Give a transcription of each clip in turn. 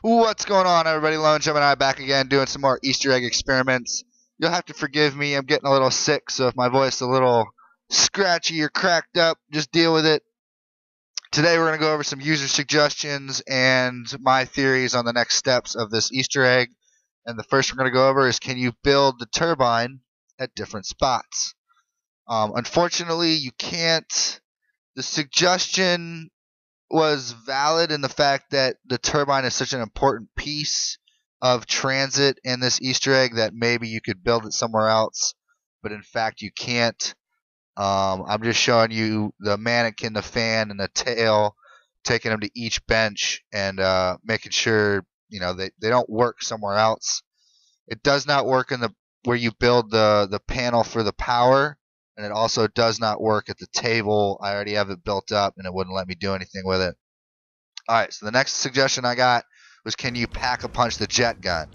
What's going on, everybody? LoneGemini back again doing some more Easter egg experiments. You'll have to forgive me, I'm getting a little sick, so if my voice is a little scratchy or cracked up, just deal with it. Today we're going to go over some user suggestions and my theories on the next steps of this Easter egg. And the first we're going to go over is, can you build the turbine at different spots? Unfortunately, you can't. The suggestion was valid in the fact that the turbine is such an important piece of TranZit in this Easter egg that maybe you could build it somewhere else, but in fact you can't. I'm just showing you the mannequin, the fan, and the tail, taking them to each bench and making sure they don't work somewhere else. It does not work in the where you build the panel for the power. And it also does not work at the table. I already have it built up, and it wouldn't let me do anything with it. Alright, so the next suggestion I got was, can you pack-a-punch the jet gun?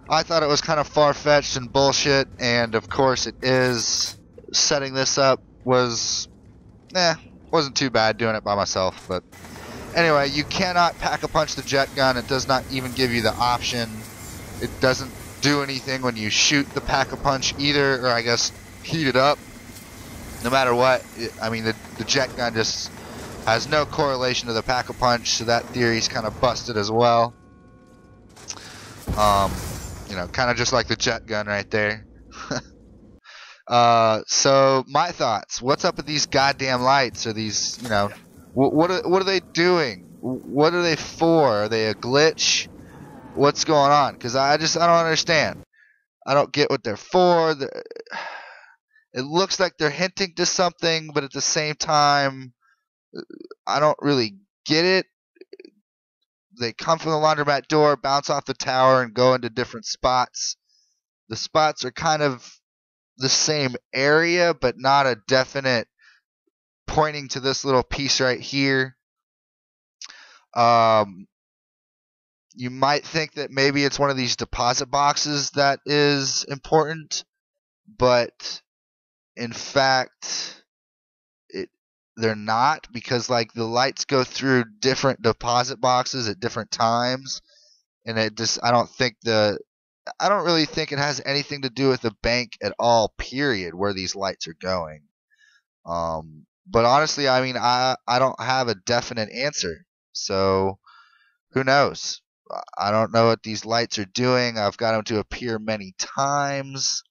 I thought it was kind of far-fetched and bullshit, and of course it is. Setting this up wasn't too bad doing it by myself. But anyway, you cannot pack-a-punch the jet gun. It does not even give you the option. It doesn't do anything when you shoot the pack-a-punch either, or I guess heat it up. No matter what, I mean, the jet gun just has no correlation to the pack-a-punch, so that theory's kind of busted as well. Kind of just like the jet gun right there. So my thoughts. What's up with these goddamn lights? Or these, what are they doing? What are they for? Are they a glitch? What's going on? Because I don't understand. I don't get what they're for. It looks like they're hinting to something, but at the same time, I don't really get it. They come from the laundromat door, bounce off the tower, and go into different spots. The spots are kind of the same area, but not a definite pointing to this little piece right here. You might think that maybe it's one of these deposit boxes that is important, but in fact, they're not, because like the lights go through different deposit boxes at different times, and I don't really think it has anything to do with the bank at all, period, where these lights are going. But honestly, I mean, I don't have a definite answer, so who knows? I don't know what these lights are doing. I've got them to appear many times.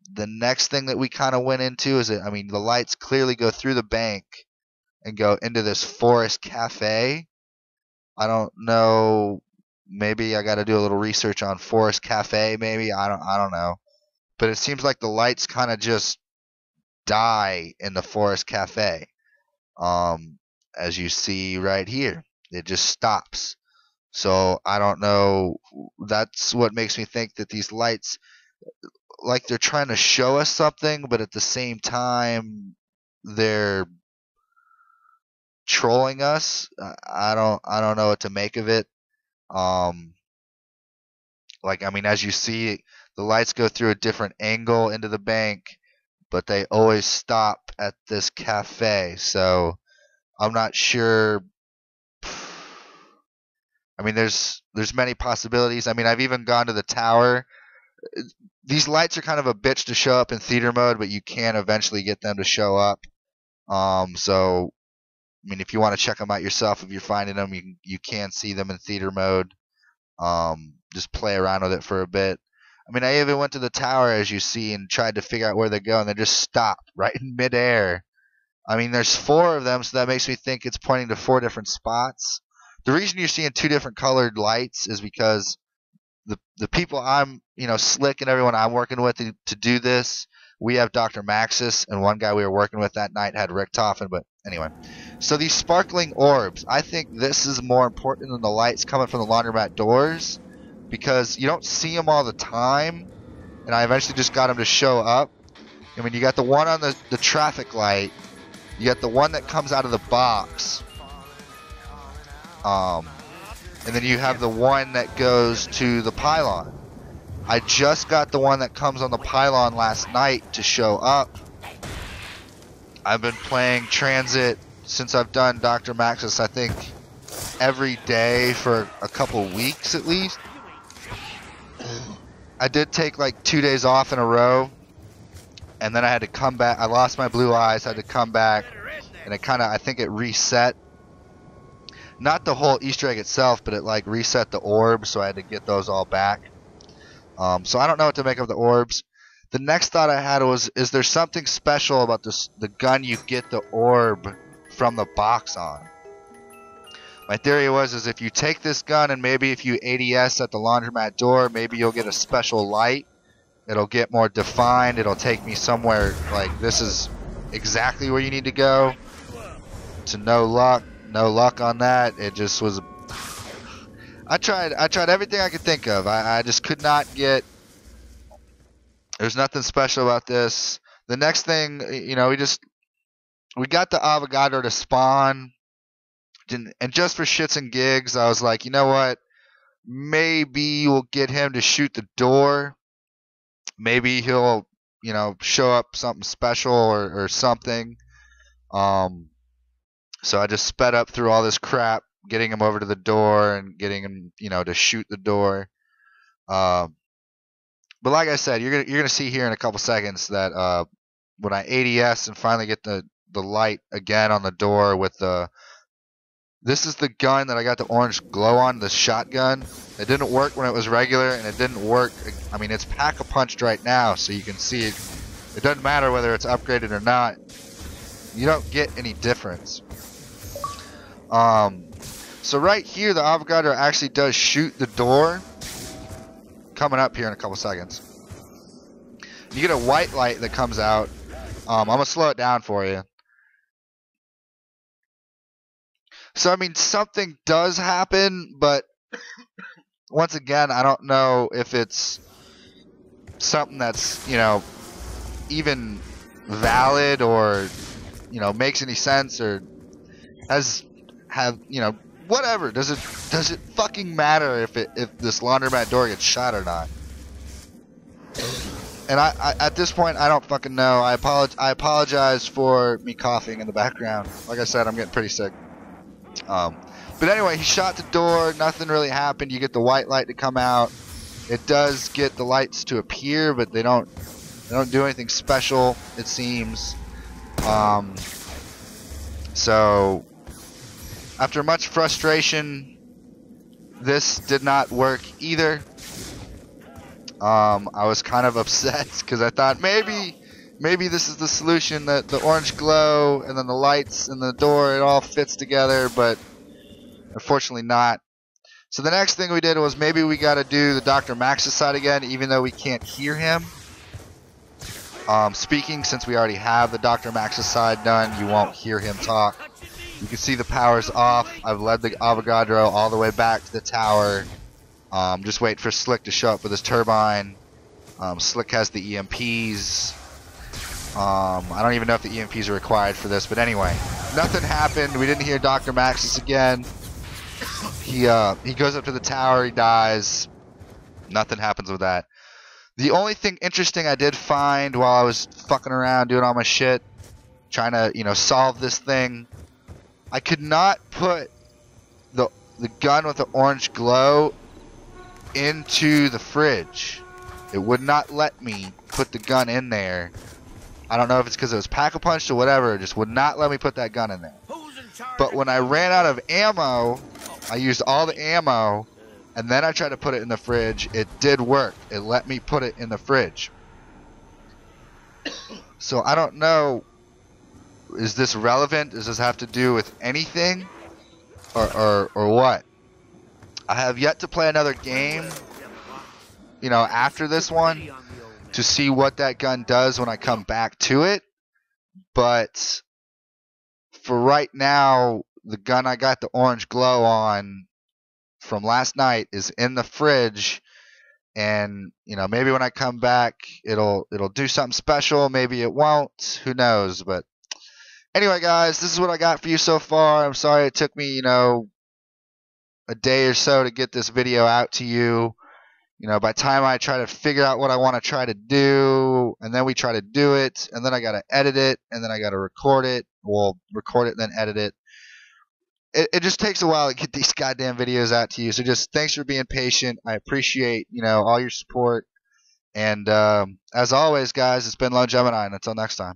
The next thing that we kind of went into is that, I mean, the lights clearly go through the bank and go into this forest cafe. I don't know. Maybe I got to do a little research on forest cafe. Maybe I don't know. But it seems like the lights kind of just die in the forest cafe. As you see right here, it just stops. So I don't know. That's what makes me think that these lights, like, they're trying to show us something, but at the same time they're trolling us. I don't know what to make of it. Like, I mean, as you see, the lights go through a different angle into the bank, but they always stop at this cafe. So I'm not sure. I mean, there's many possibilities. I mean, I've even gone to the tower. These lights are kind of a bitch to show up in theater mode, but you can eventually get them to show up. So, I mean, if you want to check them out yourself, if you're finding them, you can see them in theater mode. Just play around with it for a bit. I mean, I even went to the tower, as you see, and tried to figure out where they go, and they just stop right in midair. I mean, there's 4 of them, so that makes me think it's pointing to 4 different spots. The reason you're seeing 2 different colored lights is because the people I'm, Slick and everyone I'm working with to do this, we have Dr. Maxis, and one guy we were working with that night had Richtofen, but anyway. So these sparkling orbs, I think this is more important than the lights coming from the laundromat doors, because you don't see them all the time, and I eventually just got them to show up. I mean, you got the one on the traffic light, you got the one that comes out of the box, and then you have the one that goes to the pylon. I just got the one that comes on the pylon last night to show up. I've been playing TranZit since I've done Dr. Maxis, I think every day for a couple weeks at least. I did take like 2 days off in a row, and then I had to come back. I lost my blue eyes, had to come back, and it kind of, I think it reset. Not the whole Easter egg itself, but it like reset the orbs, so I had to get those all back. So I don't know what to make of the orbs. The next thought I had was, is there something special about this, the gun you get the orb from the box on? My theory was, is if you take this gun and maybe if you ADS at the laundromat door, maybe you'll get a special light. It'll get more defined. It'll take me somewhere like this is exactly where you need to go. To no luck on that. It just was. I tried everything I could think of. I just could not get. There's nothing special about this. The next thing, you know, we got the Avogadro to spawn. And just for shits and gigs, I was like, you know what? Maybe we'll get him to shoot the door. Maybe he'll, you know, show up something special or something. So I just sped up through all this crap, getting him over to the door and getting him, you know, to shoot the door. But like I said, you're gonna see here in a couple seconds that when I ADS and finally get the light again on the door with the. This is the gun that I got the orange glow on, the shotgun. It didn't work when it was regular, and it didn't work. I mean, it's pack-a-punched right now, so you can see it. It doesn't matter whether it's upgraded or not. You don't get any difference. So right here, the Avogadro actually does shoot the door. Coming up here in a couple seconds. You get a white light that comes out. I'm going to slow it down for you. So, I mean, something does happen, but once again, I don't know if it's something that's, you know, even valid or, you know, makes any sense or you know, whatever. Does it fucking matter if this laundromat door gets shot or not? And I at this point, I don't fucking know. I apologize for me coughing in the background. Like I said, I'm getting pretty sick. But anyway, he shot the door. Nothing really happened. You get the white light to come out. It does get the lights to appear, but they don't do anything special, it seems. So after much frustration, this did not work either. I was kind of upset because I thought maybe this is the solution, that the orange glow and then the lights and the door, it all fits together, but unfortunately not. So the next thing we did was maybe we got to do the Dr. Maxis side again, even though we can't hear him speaking. Since we already have the Dr. Maxis side done, you won't hear him talk. You can see the power's off. I've led the Avogadro all the way back to the tower. Just wait for Slick to show up with his turbine. Slick has the EMPs. I don't even know if the EMPs are required for this, but anyway, nothing happened. We didn't hear Dr. Maxis again. He goes up to the tower, he dies. Nothing happens with that. The only thing interesting I did find while I was fucking around doing all my shit, trying to, you know, solve this thing, I could not put the gun with the orange glow into the fridge. It would not let me put the gun in there. I don't know if it's because it was pack-a-punched or whatever. It just would not let me put that gun in there. But when I ran out of ammo, I used all the ammo, and then I tried to put it in the fridge. It did work. It let me put it in the fridge. So I don't know. Is this relevant? Does this have to do with anything? Or what? I have yet to play another game, you know, after this one, to see what that gun does when I come back to it. But for right now, the gun I got the orange glow on from last night is in the fridge, and you know, maybe when I come back it'll do something special, maybe it won't, who knows. But anyway, guys, this is what I got for you so far. I'm sorry it took me, you know, a day or so to get this video out to you. You know, by the time I try to figure out what I want to try to do, and then we try to do it, and then I got to edit it, and then I got to record it. Well, record it and then edit it. it just takes a while to get these goddamn videos out to you. So just thanks for being patient. I appreciate, all your support. And as always, guys, it's been LoneGemini, and until next time.